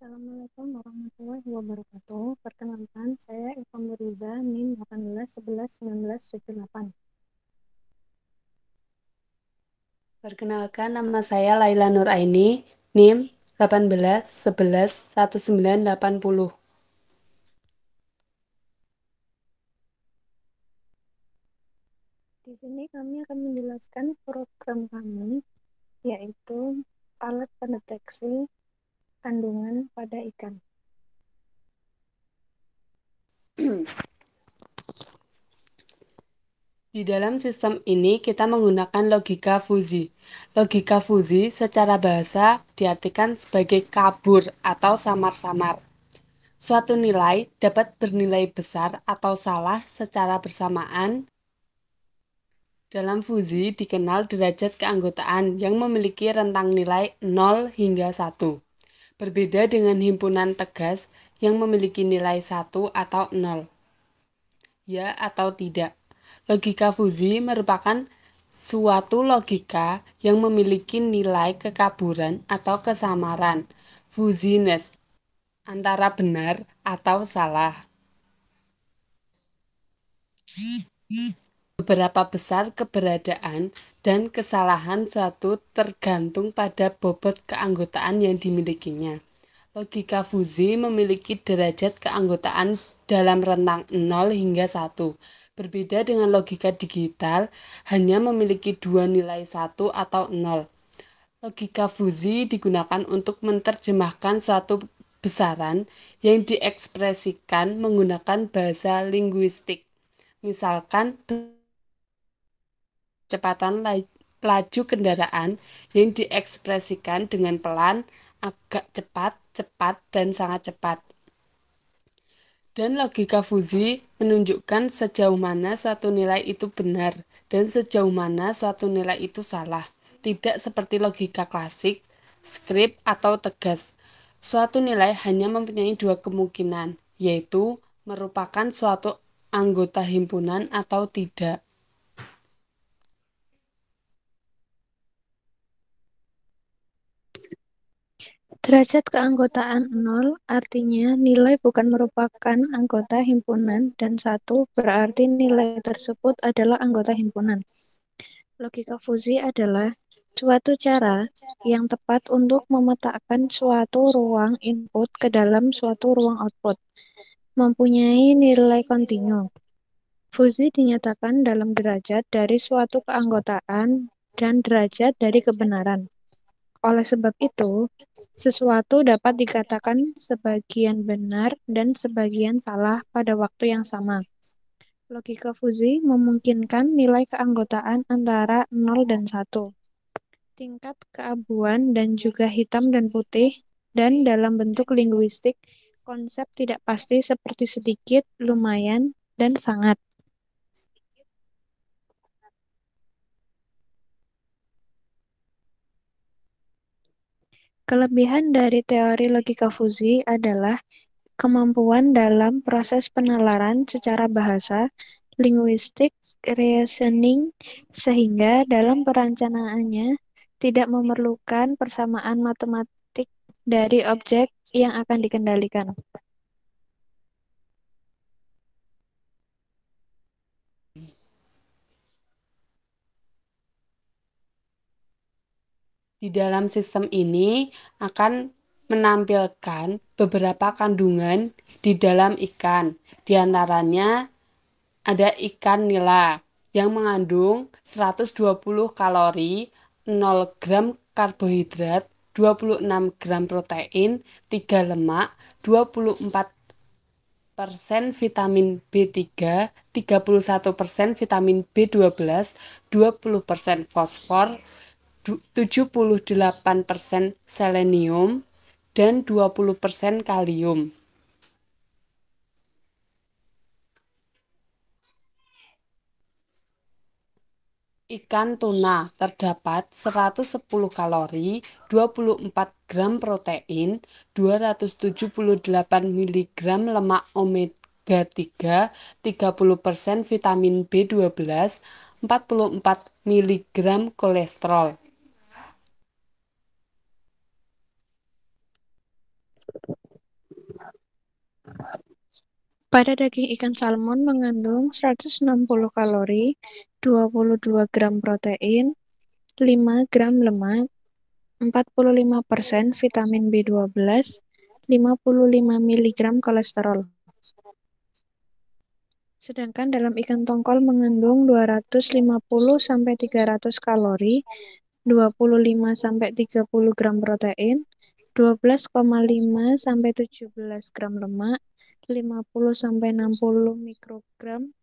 Assalamualaikum warahmatullahi wabarakatuh. Perkenalkan, saya Eva Muriza, NIM 18111978. Perkenalkan, nama saya Laila Nuraini, NIM 18111980. Di sini kami akan menjelaskan program kami, yaitu alat pendeteksi kandungan pada ikan. Di dalam sistem ini kita menggunakan logika fuzzi. Logika fuzzi secara bahasa diartikan sebagai kabur atau samar-samar. Suatu nilai dapat bernilai besar atau salah secara bersamaan. Dalam fuzzi dikenal derajat keanggotaan yang memiliki rentang nilai 0 hingga 1. Berbeda dengan himpunan tegas yang memiliki nilai 1 atau 0. Ya atau tidak. Logika fuzzi merupakan suatu logika yang memiliki nilai kekaburan atau kesamaran, fuzziness, antara benar atau salah. Beberapa besar keberadaan dan kesalahan suatu tergantung pada bobot keanggotaan yang dimilikinya. Logika fuzzi memiliki derajat keanggotaan dalam rentang 0 hingga 1. Berbeda dengan logika digital, hanya memiliki dua nilai 1 atau 0. Logika fuzzi digunakan untuk menerjemahkan suatu besaran yang diekspresikan menggunakan bahasa linguistik. Misalkan, kecepatan laju kendaraan yang diekspresikan dengan pelan, agak cepat, cepat, dan sangat cepat. Dan logika fuzzi menunjukkan sejauh mana suatu nilai itu benar dan sejauh mana suatu nilai itu salah. Tidak seperti logika klasik, skrip, atau tegas. Suatu nilai hanya mempunyai dua kemungkinan, yaitu merupakan suatu anggota himpunan atau tidak. Derajat keanggotaan 0 artinya nilai bukan merupakan anggota himpunan dan 1 berarti nilai tersebut adalah anggota himpunan. Logika fuzzi adalah suatu cara yang tepat untuk memetakan suatu ruang input ke dalam suatu ruang output, mempunyai nilai kontinu. Fuzzi dinyatakan dalam derajat dari suatu keanggotaan dan derajat dari kebenaran. Oleh sebab itu, sesuatu dapat dikatakan sebagian benar dan sebagian salah pada waktu yang sama. Logika fuzzi memungkinkan nilai keanggotaan antara 0 dan 1. Tingkat keabuan dan juga hitam dan putih, dan dalam bentuk linguistik, konsep tidak pasti seperti sedikit, lumayan, dan sangat. Kelebihan dari teori logika fuzzi adalah kemampuan dalam proses penalaran secara bahasa, linguistik, reasoning, sehingga dalam perencanaannya tidak memerlukan persamaan matematik dari objek yang akan dikendalikan. Di dalam sistem ini akan menampilkan beberapa kandungan di dalam ikan. Di antaranya ada ikan nila yang mengandung 120 kalori, 0 gram karbohidrat, 26 gram protein, 3 lemak, 24% vitamin B3, 31% vitamin B12, 20% fosfor, 78% selenium, dan 20% kalium. Ikan tuna terdapat 110 kalori, 24 gram protein, 278 miligram lemak omega 3, 30% vitamin B12, 44 miligram kolesterol. Pada daging ikan salmon mengandung 160 kalori, 22 gram protein, 5 gram lemak, 45% vitamin B12, 55 miligram kolesterol. Sedangkan dalam ikan tongkol mengandung 250-300 kalori, 25-30 gram protein, 12,5-17 gram lemak, 50-60 mikrogram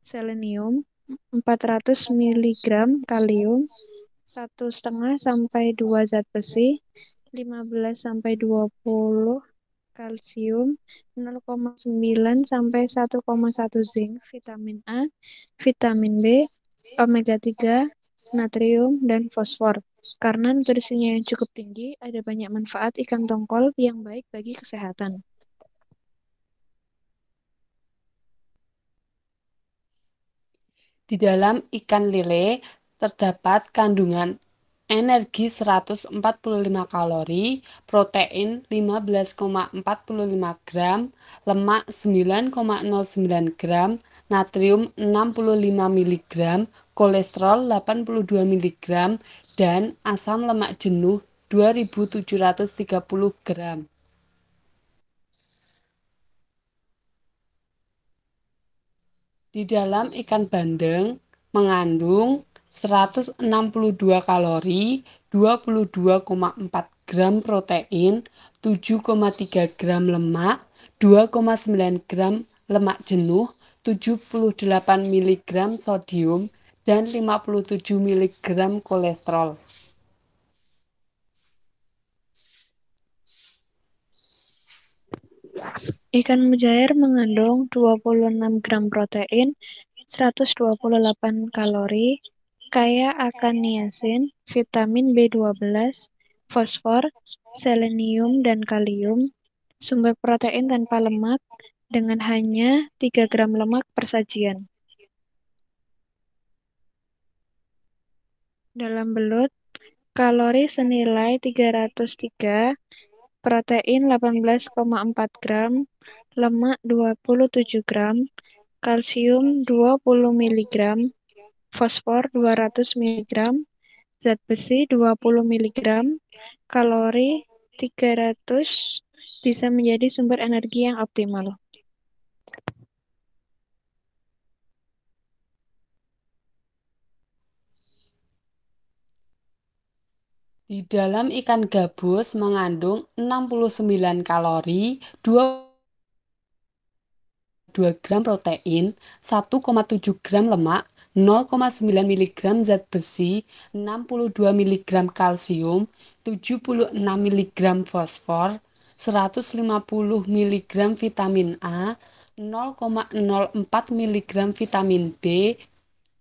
selenium, 400 miligram kalium, 1,5-2 zat besi, 15-20 kalsium, 0,9 sampai 1,1 zinc, vitamin A, vitamin B, omega 3, natrium, dan fosfor. Karena nutrisinya yang cukup tinggi, ada banyak manfaat ikan tongkol yang baik bagi kesehatan. Di dalam ikan lele terdapat kandungan energi 145 kalori, protein 15,45 gram, lemak 9,09 gram, natrium 65 miligram, kolesterol 82 miligram, dan asam lemak jenuh 2730 gram. Di dalam ikan bandeng mengandung 162 kalori, 22,4 gram protein, 7,3 gram lemak, 2,9 gram lemak jenuh, 78 miligram sodium, dan 57 miligram kolesterol. Ikan mujair mengandung 26 gram protein, 128 kalori, kaya akan niacin, vitamin B12, fosfor, selenium, dan kalium, sumber protein tanpa lemak dengan hanya 3 gram lemak per sajian. Dalam belut, kalori senilai 303, protein 18,4 gram, lemak 27 gram, kalsium 20 miligram, fosfor 200 miligram, zat besi 20 miligram, kalori 300 bisa menjadi sumber energi yang optimal. Di dalam ikan gabus mengandung 69 kalori, 2 gram protein, 1,7 gram lemak, 0,9 miligram zat besi, 62 miligram kalsium, 76 miligram fosfor, 150 miligram vitamin A, 0,04 miligram vitamin B,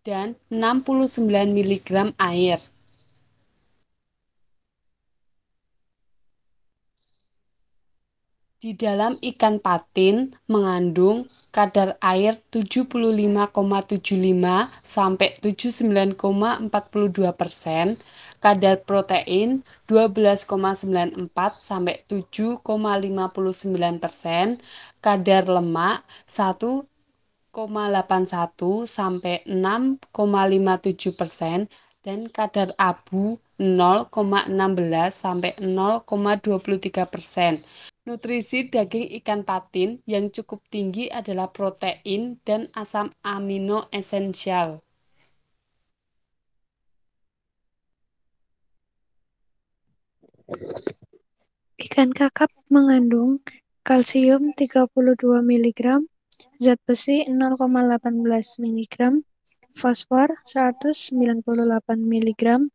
dan 69 miligram air. Di dalam ikan patin mengandung kadar air 75,75 sampai 79,42%, kadar protein 12,94 sampai 7,59%, kadar lemak 1,81 sampai 6,57%, dan kadar abu 0,16 sampai 0,23%. Nutrisi daging ikan patin yang cukup tinggi adalah protein dan asam amino esensial. Ikan kakap mengandung kalsium 32 miligram, zat besi 0,18 miligram, fosfor 198 miligram,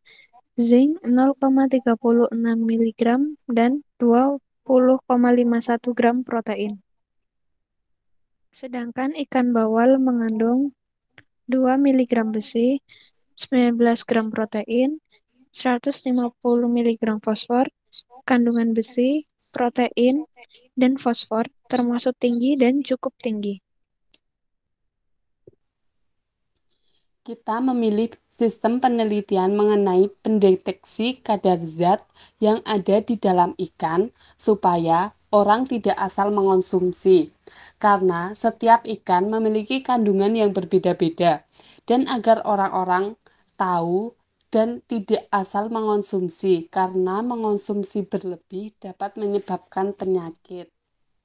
zinc 0,36 miligram, dan 20,51 gram protein. Sedangkan ikan bawal mengandung 2 miligram besi, 19 gram protein, 150 miligram fosfor, kandungan besi, protein, dan fosfor termasuk tinggi dan cukup tinggi. Kita memilih sistem penelitian mengenai pendeteksi kadar zat yang ada di dalam ikan supaya orang tidak asal mengonsumsi. karena setiap ikan memiliki kandungan yang berbeda-beda, dan agar orang-orang tahu dan tidak asal mengonsumsi, karena mengonsumsi berlebih dapat menyebabkan penyakit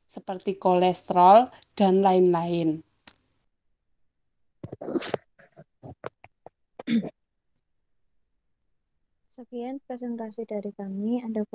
seperti kolesterol dan lain-lain. Sekian presentasi dari kami. Ada